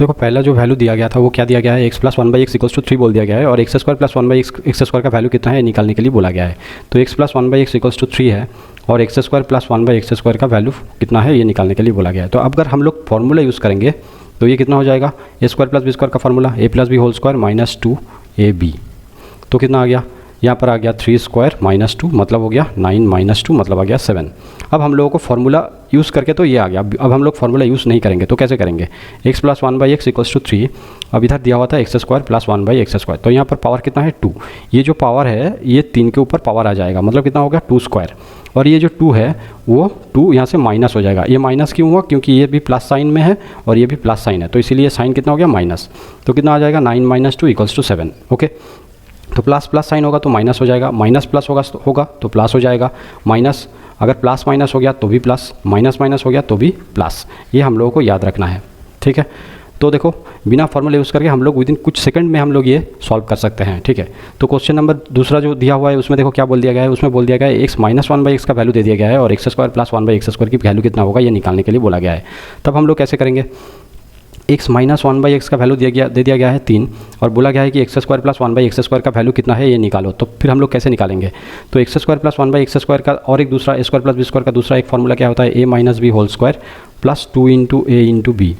देखो पहला जो वैल्यू दिया गया था वो क्या दिया गया है, x plus 1/x equals to 3 बोल दिया गया है, और x square plus 1/x x square का वैल्यू कितना है निकालने के लिए बोला गया है। तो x plus 1/x equals to 3 है और x square plus 1/x square का वैल्यू कितना है ये निकालने के लिए बोला गया है। तो अब अगर हम लोग फॉर्मूला यूज़ करेंगे तो ये कितना हो जाएगा, a square plus b square का formula a plus b whole square minus 2ab। तो कितना आ गया, यहाँ पर आ गया 3 स्क्वायर माइनस 2 मतलब हो गया 9 माइनस 2 मतलब आ गया 7। अब हम लोगों को फार्मूला यूज़ करके तो ये आ गया। अब हम लोग फार्मूला यूज़ नहीं करेंगे तो कैसे करेंगे, x plus 1/x equals to 3। अब इधर दिया हुआ था x square plus 1/x square, तो यहाँ पर पावर कितना है 2। ये जो पावर है ये 3 के ऊपर पावर आ जाएगा, मतलब कितना हो गया 2 स्क्वायर। और ये जो 2 है वो 2 यहाँ से माइनस हो जाएगा। ये माइनस क्यों हुआ, क्योंकि ये भी प्लस साइन में है और ये भी प्लस साइन है, तो इसीलिए साइन कितना हो गया माइनस। तो कितना आ जाएगा 9 माइनस 2 इक्वल्स टू 7। ओके, तो प्लस प्लस साइन होगा तो माइनस हो जाएगा, माइनस प्लस होगा तो प्लस हो जाएगा, माइनस अगर प्लस माइनस हो गया तो भी प्लस, माइनस माइनस हो गया तो भी प्लस। ये हम लोगों को याद रखना है, ठीक है। तो देखो बिना फॉर्मूला यूज़ करके हम लोग विदिन कुछ सेकंड में हम लोग ये सॉल्व कर सकते हैं, ठीक है। तो क्वेश्चन नंबर दूसरा जो दिया हुआ है उसमें देखो क्या बोल दिया गया है, उसमें बोल दिया गया है x माइनस 1/x का वैल्यू दे दिया गया है और x square plus 1/x square की वैल्यू कितना होगा ये निकालने के लिए बोला गया है। तब हम लोग कैसे करेंगे, x माइनस 1/x का वैल्यू दे दिया गया है 3 और बोला गया है कि x square plus 1/x square का वैल्यू कितना है ये निकालो। तो फिर हम लोग कैसे निकालेंगे, तो x square plus 1/x square का और एक दूसरा a square plus b square का दूसरा एक फार्मूला क्या होता है, a minus b whole square plus 2 into a into b.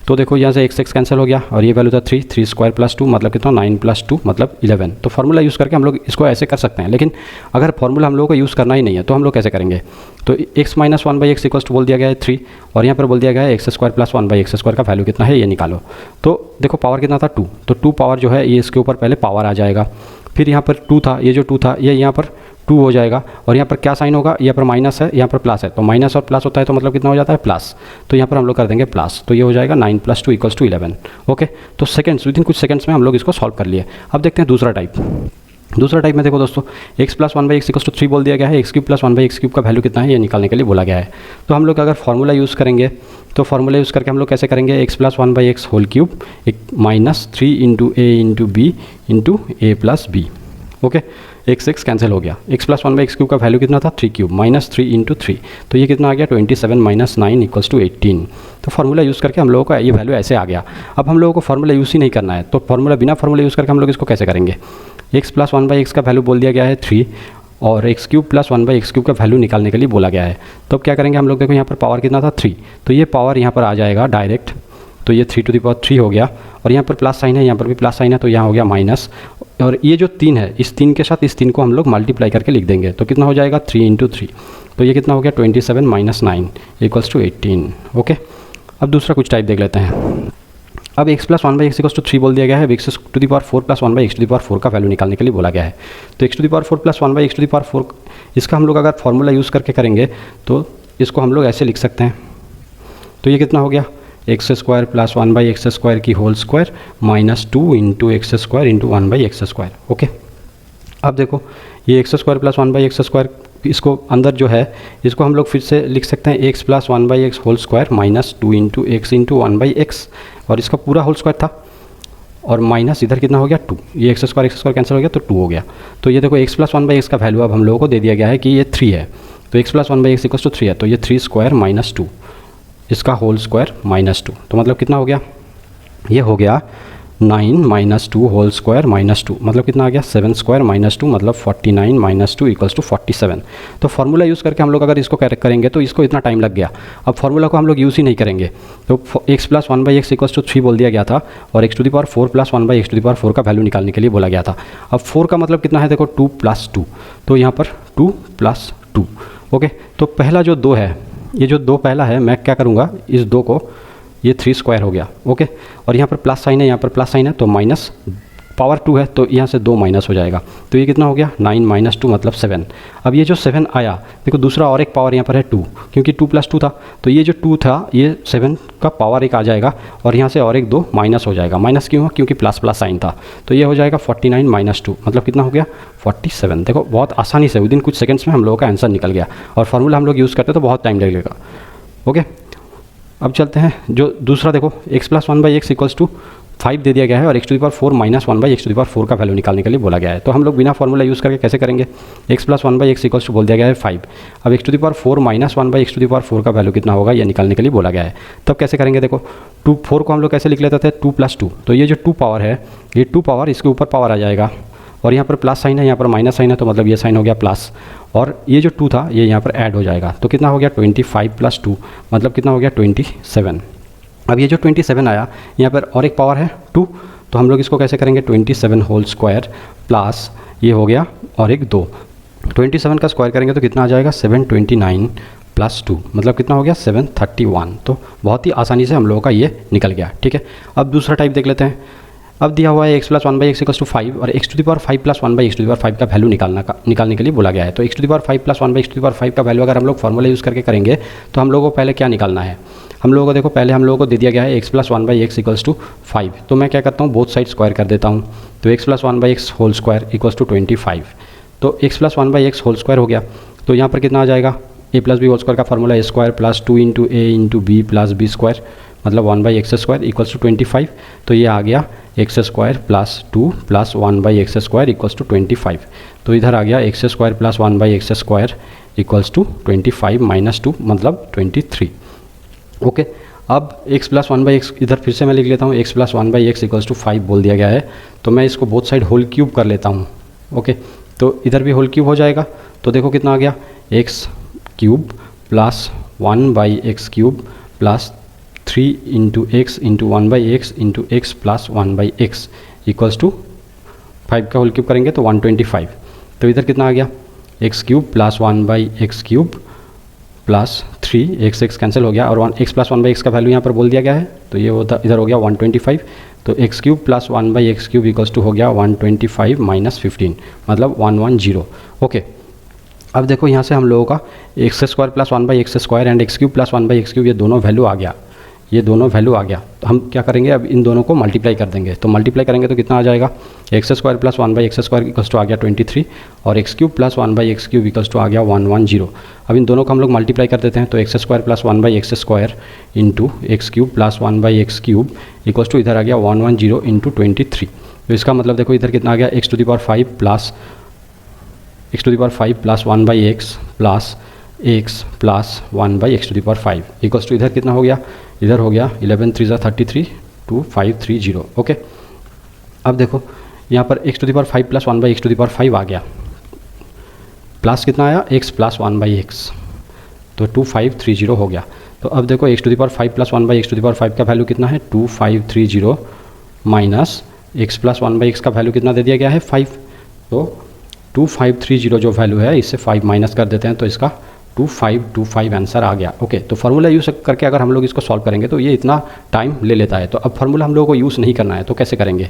तो देखो यहाँ से x कैंसिल हो गया और ये वैल्यू था 3 स्क्वायर प्लस 2 मतलब कितना 9 प्लस 2 मतलब 11। तो फार्मूला यूज़ करके हम लोग इसको ऐसे कर सकते हैं, लेकिन अगर फार्मूला हम लोगों को यूज़ करना ही नहीं है तो हम लोग कैसे करेंगे। तो x minus 1/x equals to बोल दिया गया है 3 और यहाँ पर बोल दिया गया है x square plus 1/x square का वैल्यू कितना है ये निकालो। तो देखो पावर कितना था 2, तो 2 पावर जो है ये इसके ऊपर पहले पावर आ जाएगा, फिर यहाँ पर 2 था, ये जो 2 था ये यहाँ पर 2 हो जाएगा और यहाँ पर क्या साइन होगा, यहाँ पर माइनस है यहाँ पर प्लस है, तो माइनस और प्लस होता है तो मतलब कितना हो जाता है प्लस। तो यहाँ पर हम लोग कर देंगे प्लस, तो ये हो जाएगा 9 प्लस 2 इक्वल्स टू 11। ओके, तो सेकंड्स विदिन कुछ सेकंड्स में हम लोग इसको सॉल्व कर लिए। अब देखते हैं दूसरा टाइप। दूसरा टाइप में देखो दोस्तों x plus 1/x equals to 3 बोल दिया गया है, x cube plus 1/x cube का वैल्यू कितना है ये निकालने के लिए बोला गया है। तो हम लोग अगर फार्मूला यूज़ करेंगे तो फार्मूला यूज़ करके हम लोग कैसे करेंगे, x plus 1/x whole cube minus 3 into a into b into a plus b. Okay, x cancel हो गया, x प्लस 1/x क्यूब का वैल्यू कितना था 3 क्यूब माइनस 3 इंटू 3, तो ये कितना आ गया 27 माइनस 9 इक्वल्स टू 18। तो फार्मूला यूज़ करके हम लोगों का ये वैल्यू ऐसे आ गया। अब हम लोगों को फार्मूला यूज़ ही नहीं करना है, तो फार्मूला बिना फार्मूला यूज़ करके हम लोग इसको कैसे करेंगे। x प्लस 1/x का वैल्यू बोल दिया गया है 3 और x cube plus 1/x cube का वैल्यू निकालने के लिए बोला गया है। तो अब क्या करेंगे हम लोग, देखो यहाँ पर पावर कितना था 3, तो ये पावर यहाँ पर आ जाएगा डायरेक्ट, तो ये 3 टू द पावर 3 हो गया और यहाँ पर प्लस साइन है, यहाँ पर भी प्लस साइन है, तो यहाँ हो गया माइनस, और ये जो 3 है इस 3 के साथ इस 3 को हम लोग मल्टीप्लाई करके लिख देंगे, तो कितना हो जाएगा 3 इंटू 3, तो ये कितना हो गया 27 माइनस 9 इक्वल्स टू 18। ओके, अब दूसरा कुछ टाइप देख लेते हैं। अब x plus 1/x equals to 3 बोल दिया गया है, x to the power 4 plus 1/x to the power 4 का वैल्यू निकालने के लिए बोला गया है। तो x to the power 4 plus 1/x to the power 4 इसका हम लोग अगर फार्मूला यूज़ करके करेंगे तो इसको हम लोग ऐसे लिख सकते हैं। तो ये कितना हो गया x square plus 1/x square की whole square minus 2 into x square into 1/x square. Okay, अब देखो ये x square plus 1/x square इसको अंदर जो है इसको हम लोग फिर से लिख सकते हैं x plus 1/x whole square minus 2 into x into 1/x, और इसका पूरा होल स्क्वायर था और माइनस इधर कितना हो गया 2, ये एक्स स्क्वायर कैंसिल हो गया तो 2 हो गया। तो ये देखो x प्लस 1/x का वैल्यू अब हम लोगों को दे दिया गया है कि ये 3 है, तो x plus 1/x equals to 3 है, तो ये 3 स्क्वायर माइनस 2 इसका होल स्क्वायर माइनस 2, तो मतलब कितना हो गया, ये हो गया 9 माइनस 2 होल स्क्वायर माइनस 2 मतलब कितना आ गया 7 स्क्वायर माइनस 2 मतलब 49 माइनस 2 इक्वल्स टू 47। तो फार्मूला यूज़ करके हम लोग अगर इसको करेंगे तो इसको इतना टाइम लग गया। अब फार्मूला को हम लोग यूज़ ही नहीं करेंगे, तो x plus 1/x equals to 3 बोल दिया गया था और x to the power 4 plus 1/x to the power 4 का वैल्यू निकालने के लिए बोला गया था। अब 4 का मतलब कितना है, देखो 2 प्लस 2, तो यहाँ पर 2 प्लस 2। ओके, तो पहला जो 2 है, ये जो 2 पहला है, मैं क्या करूँगा इस 2 को, ये 3 स्क्वायर हो गया। ओके, और यहाँ पर प्लस साइन है, यहाँ पर प्लस साइन है, तो माइनस पावर 2 है तो यहाँ से 2 माइनस हो जाएगा, तो ये कितना हो गया 9 माइनस 2 मतलब 7। अब ये जो 7 आया, देखो दूसरा और एक पावर यहाँ पर है 2, क्योंकि 2 प्लस 2 था, तो ये जो 2 था ये 7 का पावर एक आ जाएगा और यहाँ से और एक 2 माइनस हो जाएगा। माइनस क्यों हुआ, क्योंकि प्लस प्लस साइन था, तो ये हो जाएगा 49 माइनस 2 मतलब कितना हो गया 47। देखो बहुत आसानी से विदिन कुछ सेकंड्स में हम लोगों का आंसर निकल गया, और फार्मूला हम लोग यूज़ करते तो बहुत टाइम लगेगा। ओके, अब चलते हैं जो दूसरा, देखो x plus 1/x equals to 5 दे दिया गया है और x to the power 4 minus 1 by x to the power 4 का वैल्यू निकालने के लिए बोला गया है। तो हम लोग बिना फॉर्मूला यूज़ करके कैसे करेंगे, x plus 1 by x equals to बोल दिया गया है 5। अब x to the power 4 minus 1 by x to the power 4 का वैल्यू कितना होगा ये निकालने के लिए बोला गया है। तब कैसे करेंगे, देखो 4 को हम लोग कैसे लिख लेते थे 2 + 2, तो ये जो 2 पावर है ये 2 पावर इसके ऊपर पावर आ जाएगा और यहाँ पर प्लस साइन है, यहाँ पर माइनस साइन है, तो मतलब ये साइन हो गया प्लस और ये जो 2 था ये यहाँ पर ऐड हो जाएगा। तो कितना हो गया 25 + 2 मतलब कितना हो गया 27। अब ये जो 27 आया यहाँ पर और एक पावर है 2, तो हम लोग इसको कैसे करेंगे 27 होल स्क्वायर प्लस ये हो गया और एक 2, 27 का स्क्वायर करेंगे तो कितना आ जाएगा 729 + 2 मतलब कितना हो गया 731। तो बहुत ही आसानी से हम लोगों का ये निकल गया। ठीक है, अब दूसरा टाइप देख लेते हैं। अब दिया हुआ है x plus 1 by x equals to 5 और x to the power 5 + 1 by x to the power 5 का वैल्यू निकालने के लिए बोला गया है। तो x to the power 5 + 1 by x to the power 5 का वैल्यू अगर हम लोग फॉर्मूला यूज़ करके करेंगे तो हम लोगों को पहले क्या निकालना है, हम लोगों को देखो पहले हम लोगों को दे दिया गया है x plus 1 by x equals to 5। तो मैं क्या करता हूँ बोथ साइड स्क्वायर कर देता हूँ, तो x plus 1 by x whole square equals to 25। तो x plus 1 by x whole square हो गया, तो यहाँ पर कितना आ जाएगा a plus b whole square का formula a square plus 2 × a × b plus b square मतलब 1 by x square equals to 25। तो ये आ गया x square plus 2 plus 1 by x square equals to 25। तो इधर आ गया x square plus 1 by x square equals to 25 minus 2 मतलब 23। ओके, अब x प्लस 1 बाई एक्स इधर फिर से मैं लिख लेता हूँ, x plus 1 by x equals to 5 बोल दिया गया है, तो मैं इसको बोथ साइड होल क्यूब कर लेता हूँ। ओके, तो इधर भी होल क्यूब हो जाएगा, तो देखो कितना आ गया x cube plus 1 by x cube plus 3 × x × 1 by x × x plus 1 by x equals to 5 का होल क्यूब करेंगे तो 125। तो इधर कितना आ गया x cube plus 1 by x cube plus 3 x cancel हो गया और x प्लस 1 बाई एक्स का वैल्यू यहाँ पर बोल दिया गया है, तो ये होता इधर हो गया 125। तो x cube plus 1 by x cube equals to हो गया 125 माइनस 15 मतलब 110। ओके, अब देखो यहाँ से हम लोगों का x square plus 1 by x square and x cube plus 1 by x cube ये दोनों वैल्यू आ गया, ये दोनों वैल्यू आ गया। तो हम क्या करेंगे अब इन दोनों को मल्टीप्लाई कर देंगे, तो मल्टीप्लाई करेंगे तो कितना आ जाएगा x square plus 1 by x square equals to आ गया 23 और x cube plus 1 by x cube equals to आ गया 110। अब इन दोनों को हम लोग मल्टीप्लाई कर देते हैं, तो x square plus 1 by x square into x cube plus 1 by x cube equals to इधर आ गया 110 इंटू 23। तो इसका मतलब देखो इधर कितना आ गया x to the power 5 plus 1 by x plus x plus 1 by x to the power 5 equals to इधर कितना हो गया, इधर हो गया 11 × 3 = 33 2530। ओके, अब देखो यहाँ पर x to the power 5 plus 1 by x to the power 5 आ गया, प्लस कितना आया एक्स प्लस 1 बाई एक्स, तो 2530 हो गया। तो अब देखो x to the power 5 plus 1 by x to the power 5 का वैल्यू कितना है 2530 minus x plus 1 by x का वैल्यू कितना दे दिया गया है 5। तो 2530 जो वैल्यू है इससे 5 माइनस कर देते हैं, तो इसका 2525 आंसर आ गया। ओके, तो फार्मूला यूज़ करके अगर हम लोग इसको सॉल्व करेंगे तो ये इतना टाइम ले लेता है। तो अब फार्मूला हम लोगों को यूज़ नहीं करना है, तो कैसे करेंगे,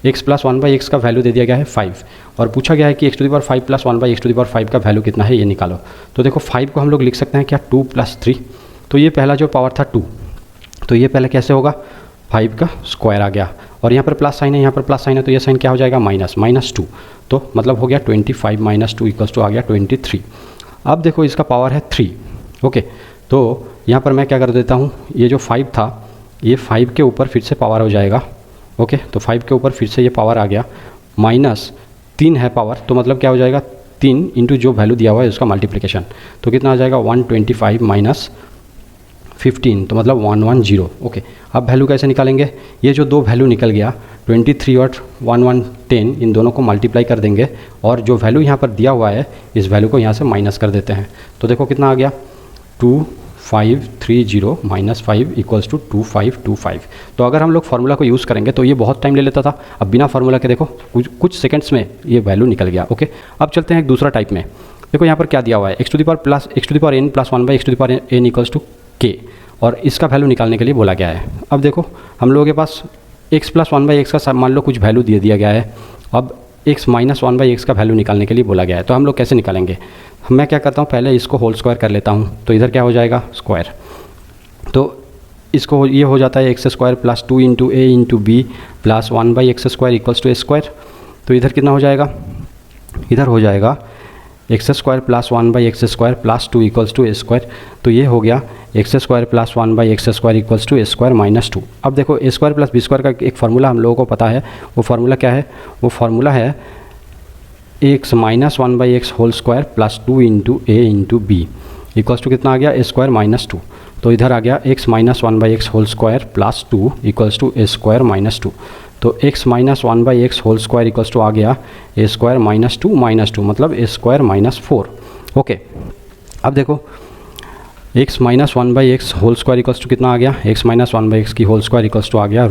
x प्लस 1 बाई एक्स का वैल्यू दे दिया गया है 5 और पूछा गया है कि x to the power 5 plus 1 by x to the power 5 का वैल्यू कितना है ये निकालो। तो देखो 5 को हम लोग लिख सकते हैं क्या 2 + 3, तो ये पहला जो पावर था 2, तो ये पहले कैसे होगा 5 का स्क्वायर आ गया और यहाँ पर प्लस साइन है, यहाँ पर प्लस साइन है, तो ये साइन क्या हो जाएगा -2, तो मतलब हो गया 25 माइनस 2 इक्वल्स टू आ गया 23। अब देखो इसका पावर है 3। ओके, तो यहाँ पर मैं क्या कर देता हूँ, ये जो 5 था ये 5 के ऊपर फिर से पावर हो जाएगा। ओके, तो 5 के ऊपर फिर से ये पावर आ गया, -3 है पावर, तो मतलब क्या हो जाएगा 3 इंटू जो वैल्यू दिया हुआ है उसका मल्टीप्लिकेशन, तो कितना आ जाएगा 125 माइनस 15, तो मतलब 110। ओके, अब वैल्यू कैसे निकालेंगे, ये जो दो वैल्यू निकल गया 23 और 1110 इन दोनों को मल्टीप्लाई कर देंगे और जो वैल्यू यहाँ पर दिया हुआ है इस वैल्यू को यहाँ से माइनस कर देते हैं। तो देखो कितना आ गया 2530 माइनस 5 इक्वल्स टू 2525। तो अगर हम लोग फार्मूला को यूज़ करेंगे तो ये बहुत टाइम ले लेता था, अब बिना फार्मूला के देखो कुछ सेकंड्स में ये वैल्यू निकल गया। ओके, अब चलते हैं एक दूसरा टाइप में। देखो यहाँ पर क्या दिया हुआ है x to the power n plus 1 by x to the power n equals to k और इसका वैल्यू निकालने के लिए बोला गया है। अब देखो हम लोगों के पास x प्लस 1 बाई एक्स का मान लो कुछ वैल्यू दे दिया गया है, अब x माइनस 1 बाई एक्स का वैल्यू निकालने के लिए बोला गया है। तो हम लोग कैसे निकालेंगे, मैं क्या करता हूँ पहले इसको होल स्क्वायर कर लेता हूँ, तो इधर क्या हो जाएगा स्क्वायर, तो इसको ये हो जाता है x square plus 2 × a × b plus 1 by x square equals to a square. तो इधर कितना हो जाएगा, इधर हो जाएगा x square plus 1/x² plus 2 equals to a²। तो ये हो गया x square plus 1/x² equals to a² minus 2। अब देखो a² प्लस b² का एक फार्मूला हम लोगों को पता है। वो फार्मूला क्या है? वो फार्मूला है x minus 1/x whole square plus 2 into a into b equals to कितना आ गया? a² minus 2। तो इधर आ गया x minus 1/x whole square plus 2 equals to a² minus 2। तो x minus 1/x whole square equals to आ गया a² माइनस 2 मतलब a² माइनस 4। ओके, अब देखो x minus 1/x whole square equals to कितना आ गया? x माइनस 1/x की होल स्क्वायर इक्वल्स टू आ गया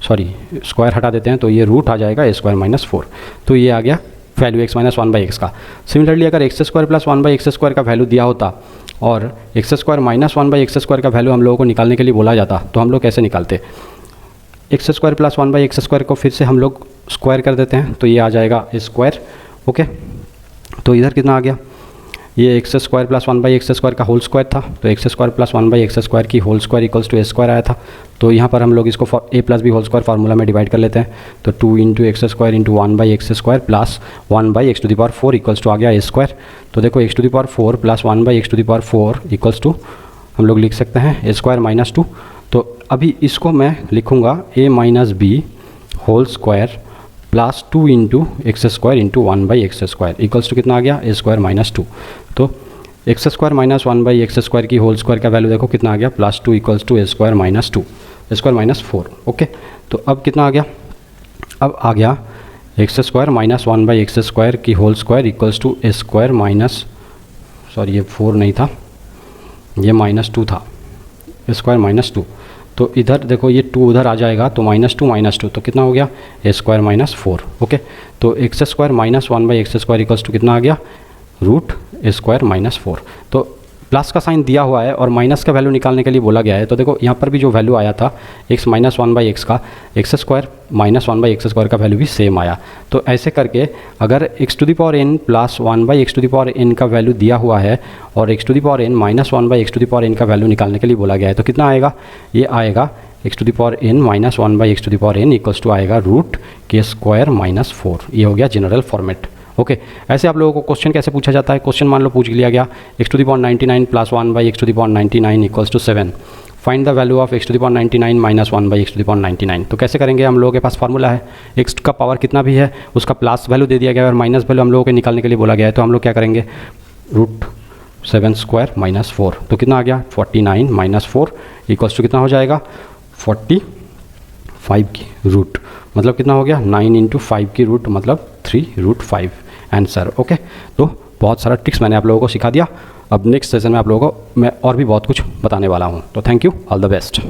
स्क्वायर हटा देते हैं तो ये रूट आ जाएगा a² माइनस 4। तो ये आ गया वैल्यू x माइनस 1/x का। सिमिलरली अगर x² प्लस 1/x² का वैल्यू दिया होता और x² माइनस 1/x² का वैल्यू हम लोगों को निकालने के लिए बोला जाता तो हम लोग कैसे निकालते? x² प्लस 1/x² को फिर से हम लोग स्क्वायर कर देते हैं तो ये आ जाएगा a²। ओके, तो इधर कितना आ गया? ये x² प्लस 1/x² का होल स्क्वायर था तो x² प्लस 1/x² की whole square equals to a² आया था। तो यहाँ पर हम लोग इसको a plus b whole square formula में डिवाइड कर लेते हैं। तो 2 into x² into 1/x² plus 1/x⁴ equals to आ गया a²। तो देखो x⁴ plus 1/x⁴ equals to हम लोग लिख सकते हैं a² माइनस 2। तो अभी इसको मैं लिखूँगा a minus b whole square plus 2 into x² into 1/x² equals to कितना आ गया? a² minus 2। तो x² माइनस 1/x² की होल स्क्वायर का वैल्यू देखो कितना आ गया? Plus 2 equals to a² minus 2, a² minus 4। Okay, तो अब कितना आ गया? अब आ गया x² माइनस 1/x² की whole square equals to a² minus ये 4 नहीं था, ये माइनस 2 था, a² माइनस 2। तो इधर देखो ये 2 उधर आ जाएगा तो माइनस 2 तो कितना हो गया? a² minus 4। ओके, तो x² minus 1/x² equals to कितना आ गया? Root a² minus 4। तो प्लस का साइन दिया हुआ है और माइनस का वैल्यू निकालने के लिए बोला गया है। तो देखो यहाँ पर भी जो वैल्यू आया था x माइनस 1/x का, x² माइनस 1/x² का वैल्यू भी सेम आया। तो ऐसे करके अगर x⁴n प्लस 1/x⁴n का वैल्यू दिया हुआ है और x⁴n माइनस 1/x⁴n का वैल्यू निकालने के लिए बोला गया है तो कितना आएगा? ये आएगा x⁴n minus 1/x⁴n equals to आएगा रूट k² माइनस 4। ये हो गया जनरल फॉर्मेट। ओके, ऐसे आप लोगों को क्वेश्चन कैसे पूछा जाता है? क्वेश्चन मान लो पूछ लिया गया x⁴99 plus 1/x⁴99 equals to 7, find the value of x⁴99 minus 1/x⁴99। तो कैसे करेंगे? हम लोगों के पास फार्मूला है, x का पावर कितना भी है उसका प्लस वैल्यू दे दिया गया है और माइनस वैल्यू हम लोगों को निकालने के लिए बोला गया है। तो हम लोग क्या करेंगे? Root 7² minus 4। तो कितना आ गया? 49 माइनस 4 इक्वल्स टू कितना हो जाएगा? 45 की रूट, मतलब कितना हो गया? 9 इंटू 5 की रूट मतलब 3√5 आंसर। ओके, तो बहुत सारा ट्रिक्स मैंने आप लोगों को सिखा दिया। अब नेक्स्ट सेशन में आप लोगों को मैं और भी बहुत कुछ बताने वाला हूँ। तो thank you, all the best.